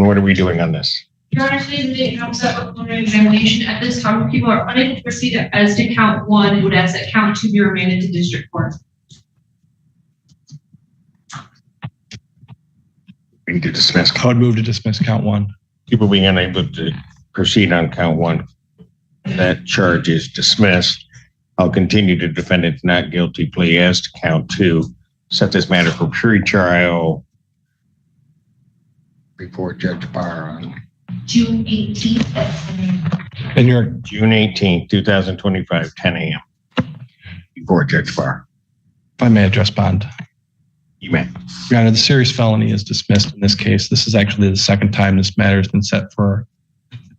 What are we doing on this? Your Honor, today's the date comes up with preliminary examination. At this time, people are unable to proceed as to count one. It would ask that count two be remanded to district court. We need to dismiss. I would move to dismiss count one. People being unable to proceed on count one. That charge is dismissed. I'll continue to defendant's not guilty plea as to count two. Set this matter for pre-trial before Judge Barr on June 18th at 10 a.m. And you're June 18th, 2025, 10 a.m. before Judge Barr. if I may address bond. You may. Your Honor, the serious felony is dismissed in this case. This is actually the second time this matter has been set for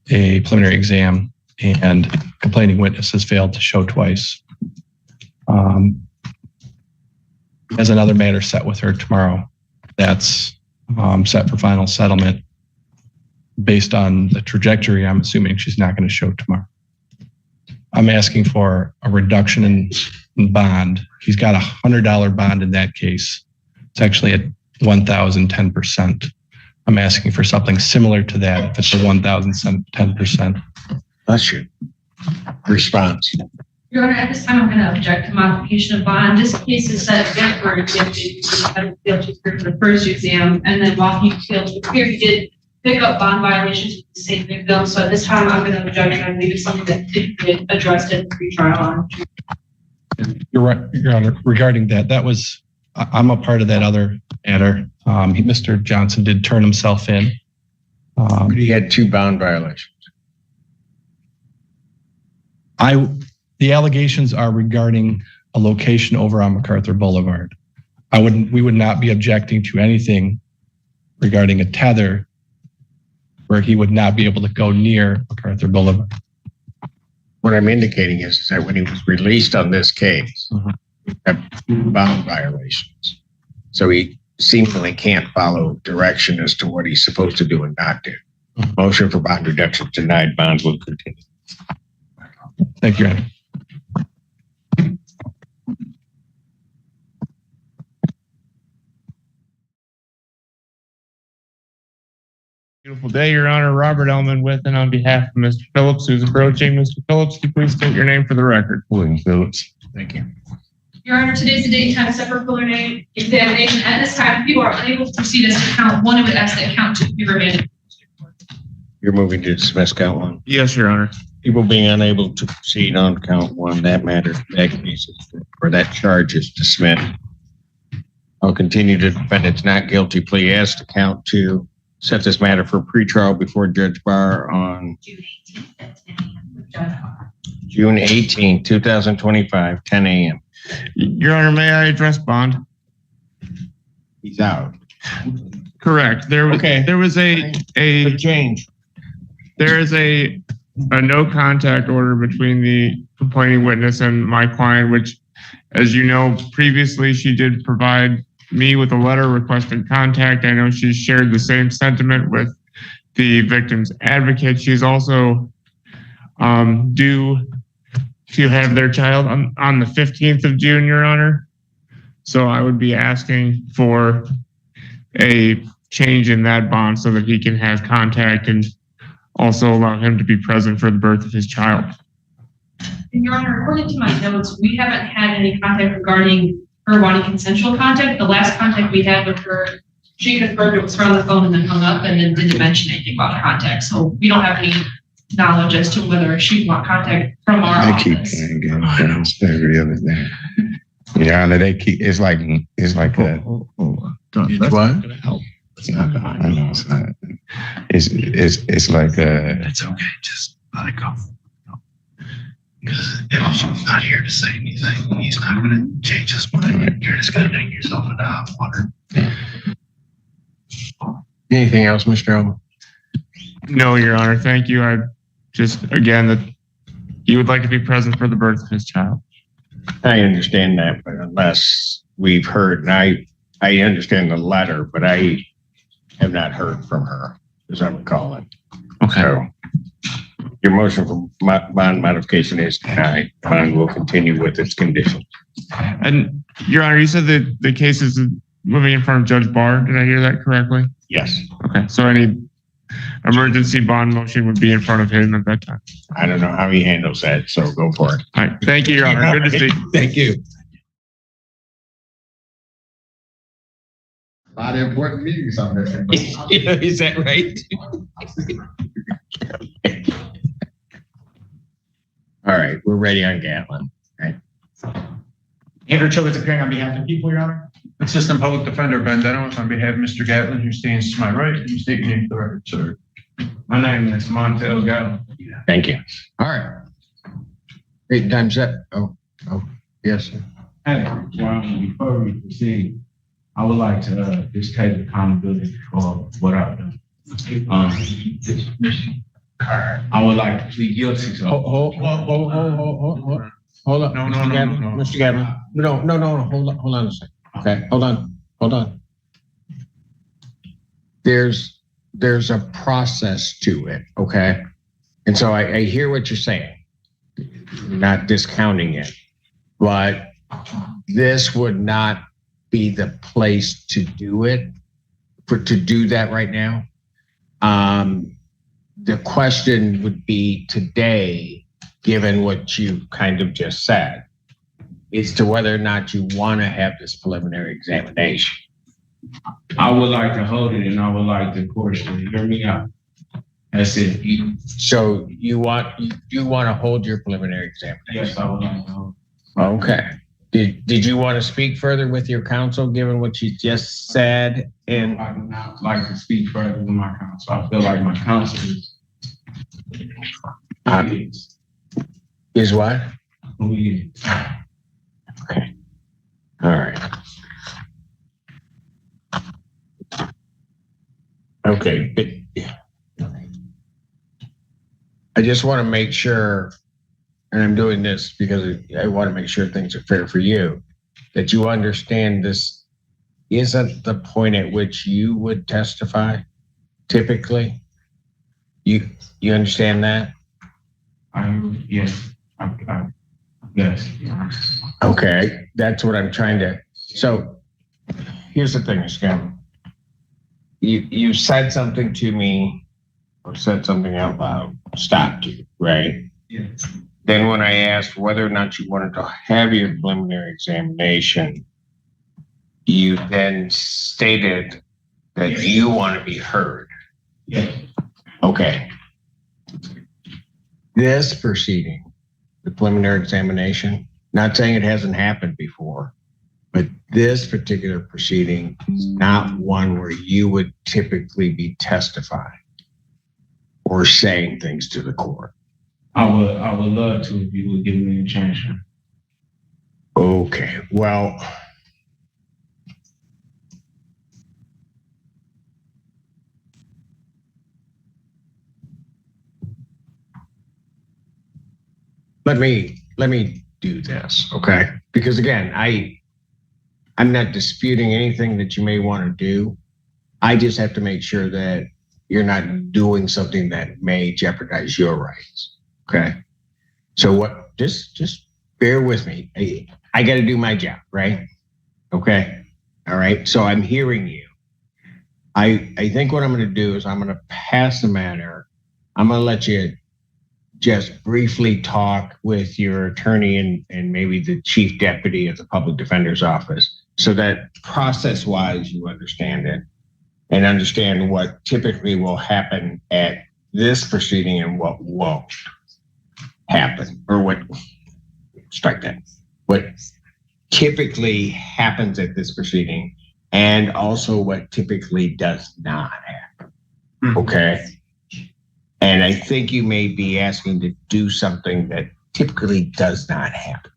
a preliminary exam, and complaining witness has failed to show twice. Has another matter set with her tomorrow that's set for final settlement. Based on the trajectory, I'm assuming she's not going to show tomorrow. I'm asking for a reduction in bond. He's got $100 bond in that case. It's actually at 1,010%. I'm asking for something similar to that if it's a 1,010%. Bless you. Response. Your Honor, at this time, I'm going to object to modification of bond. This case is set again for guilty for the first exam, and then while he failed to appear, he did pick up bond violations with the same victim. So at this time, I'm going to object, and I believe it's something that did get addressed in the pre-trial on. You're right, Your Honor. Regarding that was, I'm a part of that other matter. Mr. Johnson did turn himself in. He had two bond violations. The allegations are regarding a location over on MacArthur Boulevard. We would not be objecting to anything regarding a tether where he would not be able to go near MacArthur Boulevard. What I'm indicating is that when he was released on this case, he had bond violations. So he seemingly can't follow direction as to what he's supposed to do and not do. Motion for bond reduction denied. Bonds will continue. Thank you, Your Honor. Beautiful day, Your Honor. Robert Ellman with and on behalf of Mr. Phillips, who's approaching. Mr. Phillips, can you please state your name for the record? William Phillips. Thank you. Your Honor, today's the date and time set for preliminary examination. At this time, people are unable to proceed as to count one. It would ask that count two be remanded. You're moving to dismiss count one. Yes, Your Honor. People being unable to proceed on count one, that matter, that case is, or that charge is dismissed. I'll continue to defendant's not guilty plea as to count two. Set this matter for pretrial before Judge Barr on June 18th, 2025, 10 a.m. Your Honor, may I address bond? He's out. Correct. There was a change. there is a no contact order between the complaining witness and my client, which, as you know, previously she did provide me with a letter requesting contact. I know she shared the same sentiment with the victim's advocate. She's also due to have their child on the 15th of June, Your Honor. So I would be asking for a change in that bond so that he can have contact and also allow him to be present for the birth of his child. And Your Honor, according to my notes, we haven't had any contact regarding her wanting consensual contact. The last contact we had with her, she confirmed it was her on the phone and then hung up and then didn't mention anything about contact. So we don't have any knowledge as to whether she want contact from our office. Keep playing games every other day. Yeah, they keep. It's like a. It's what? It's not. I know it's not. It's like a. It's okay. Just let it go. Because if she's not here to say anything, he's not going to change his mind. Right. You're just going to dig yourself into hot water. Anything else, Mr. Elman? No, Your Honor. Thank you. I just, again, that he would like to be present for the birth of his child. I understand that, but unless we've heard, and I understand the letter, but I have not heard from her, as I recall it. Okay. So your motion for bond modification is denied. Bond will continue with its conditions. And Your Honor, you said that the case is moving in front of Judge Barr. Did I hear that correctly? Yes. Okay. So any emergency bond motion would be in front of him at that time. I don't know how he handles that, so go for it. All right. Thank you, Your Honor. Good to see you. Thank you. A lot of important meetings on this. Is that right? All right, we're ready on Gatlin. Andrew Childs appearing on behalf of the people, Your Honor. Assistant Public Defender Ben Denowitz on behalf of Mr. Gatlin, who stands to my right. You state your name for the record, sir. My name is Montel Gatlin. Thank you. All right. 8 times that. Oh, yes, sir. Hey, before we proceed, I would like to just take accountability for what I've done. I would like to plead guilty to. Hold on. No. Mr. Gatlin. No. Hold on a second. Okay, hold on. There's a process to it, okay? And so I hear what you're saying, not discounting it, but this would not be the place to do it, to do that right now. The question would be today, given what you kind of just said, as to whether or not you want to have this preliminary examination. I would like to hold it, and I would like the court to hear me out. That's it. So you want to hold your preliminary examination? Yes, I would like to hold Okay. Did you want to speak further with your counsel, given what you just said? it. And I would not like to speak further with my counsel. I feel like my counsel is what? who he is. Okay. All right. Okay, but I just want to make sure, and I'm doing this because I want to make sure things are fair for you, that you understand this isn't the point at which you would testify typically. You understand that? Yes. Yes. Okay, that's what I'm trying to. So here's the thing, Mr. Cameron. You said something to me or said something out loud, stopped you, right? Yes. Then when I asked whether or not you wanted to have your preliminary examination, you then stated that you want to be heard. Yes. Okay. This proceeding, the preliminary examination, not saying it hasn't happened before, but this particular proceeding is not one where you would typically be testifying or saying things to the court. I would love to if you would give me a chance. Okay, well, let me do this, okay? Because again, I'm not disputing anything that you may want to do. I just have to make sure that you're not doing something that may jeopardize your rights. Okay. So what, just bear with me. I got to do my job, right? Okay. All right. So I'm hearing you. I think what I'm going to do is I'm going to pass the matter. I'm going to let you just briefly talk with your attorney and maybe the chief deputy of the public defender's office so that process-wise you understand it and understand what typically will happen at this proceeding and what won't happen, or what typically happens at this proceeding and also what typically does not happen. Okay. And I think you may be asking to do something that typically does not happen.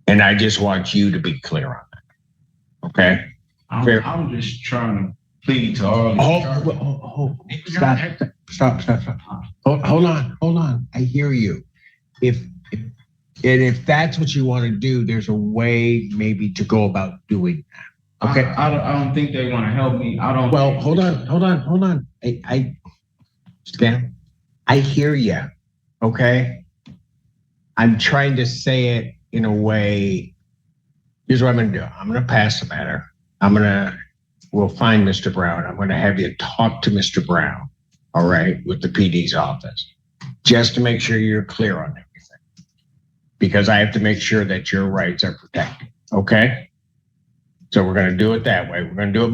And I just want you to be clear on that. Okay. I'm just trying to plead to all. Stop. Hold on. I hear you. If that's what you want to do, there's a way maybe to go about doing that. Okay. I don't think they want to help me. I don't. Well, hold on. Stan, I hear you. Okay. I'm trying to say it in a way. Here's what I'm going to do. I'm going to pass the matter. we'll find Mr. Brown. I'm going to have you talk to Mr. Brown, all right, with the PD's office, just to make sure you're clear on everything. Because I have to make sure that your rights are protected, okay? So we're going to do it that way. We're going to do it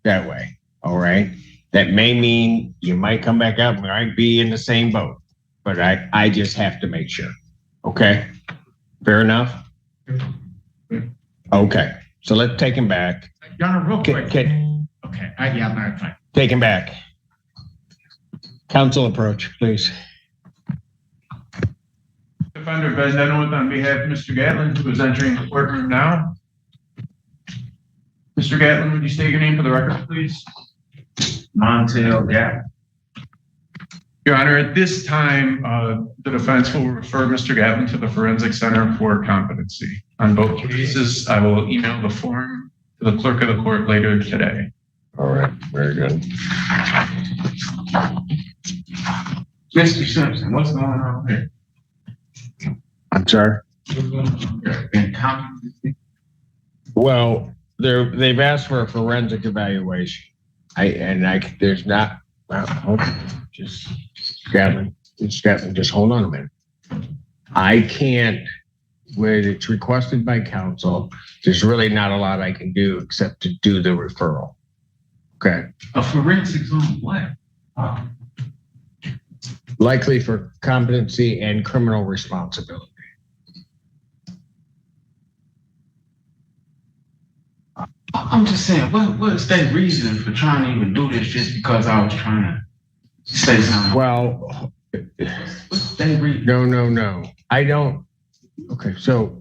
that way, all right? That may mean you might come back up and we might be in the same boat, but I just have to make sure, okay? Fair enough? Okay, so let's take him back. Your Honor, real quick. Okay, Yeah, I'm fine. take him back. Council approach, please. Defender Defendant on behalf of Mr. Gatlin, who is entering the courtroom now. Mr. Gatlin, would you state your name for the record, please? Montel Gatlin. Your Honor, at this time, the defense will refer Mr. Gatlin to the Forensic Center for Competency. On both cases, I will email the form to the clerk of the court later today. All right, very good. Mr. Simpson, what's going on here? I'm sorry. In competency? Well, they've asked for a forensic evaluation. There's not, well, just Gatlin, just hold on a minute. I can't, when it's requested by counsel, there's really not a lot I can do except to do the referral. Okay. A forensics on what? Likely for competency and criminal responsibility. I'm just saying, what's their reason for trying to even do this just because I was trying to say something? Well, What's their reason? no. I don't. Okay, so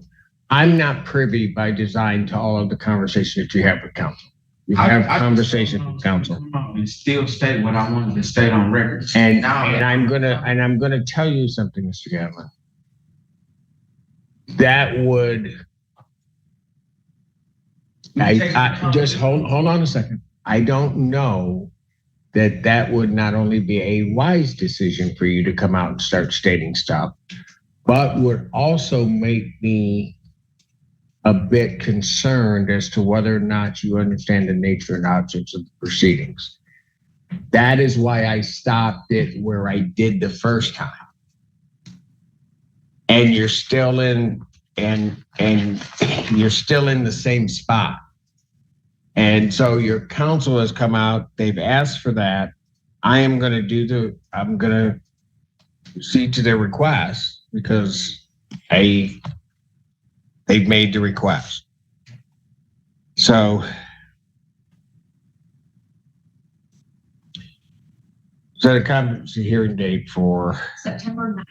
I'm not privy by design to all of the conversation that you have with counsel. You have conversations with counsel. And still state what I wanted to state on record. And I'm gonna tell you something, Mr. Gatlin. That would, I just hold on a second. I don't know that would not only be a wise decision for you to come out and start stating stuff, but would also make me a bit concerned as to whether or not you understand the nature and objects of the proceedings. That is why I stopped it where I did the first time. And you're still in, and you're still in the same spot. And so your counsel has come out, they've asked for that. I'm going to see to their request because they've made the request. So set a competency hearing date for September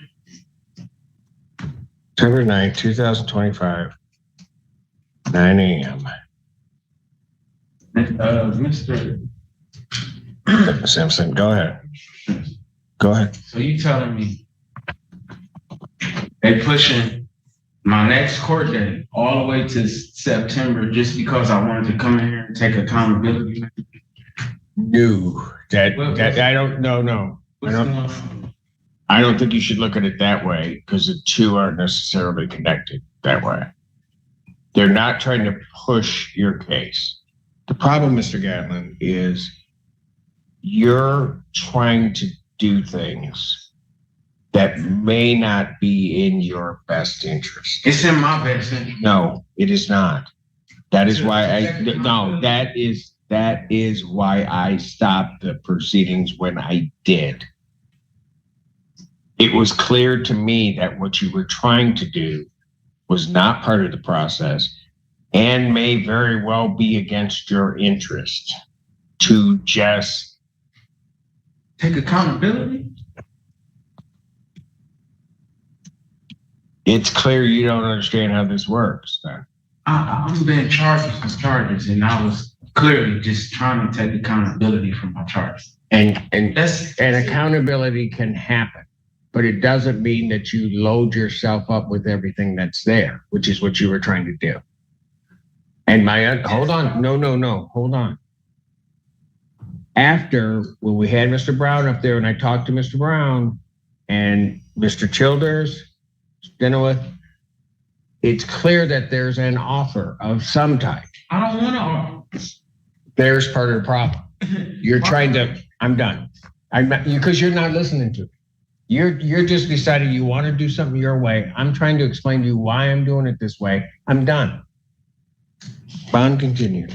9th, 2025, 9 a.m. Mr. Simpson, go ahead. Go ahead. So you telling me they pushing my next court date all the way to September just because I wanted to come in here and take accountability? No, that I don't know. No, I don't think you should look at it that way because the two aren't necessarily connected that way. They're not trying to push your case. The problem, Mr. Gatlin, is you're trying to do things that may not be in your best interest. It's in my best interest. No, it is not. That is why that is why I stopped the proceedings when I did. It was clear to me that what you were trying to do was not part of the process and may very well be against your interest to just take accountability. It's clear you don't understand how this works. I'm being charged with some charges, and I was clearly just trying to take accountability for my charges. And accountability can happen, but it doesn't mean that you load yourself up with everything that's there, which is what you were trying to do. And hold on, no, hold on. After, when we had Mr. Brown up there and I talked to Mr. Brown and Mr. Childers, Denowith, it's clear that there's an offer of some type. I don't want to. There's part of the problem. You're trying to, I'm done. Because you're not listening to me. You're just deciding you want to do something your way. I'm trying to explain to you why I'm doing it this way. I'm done. Bond continued.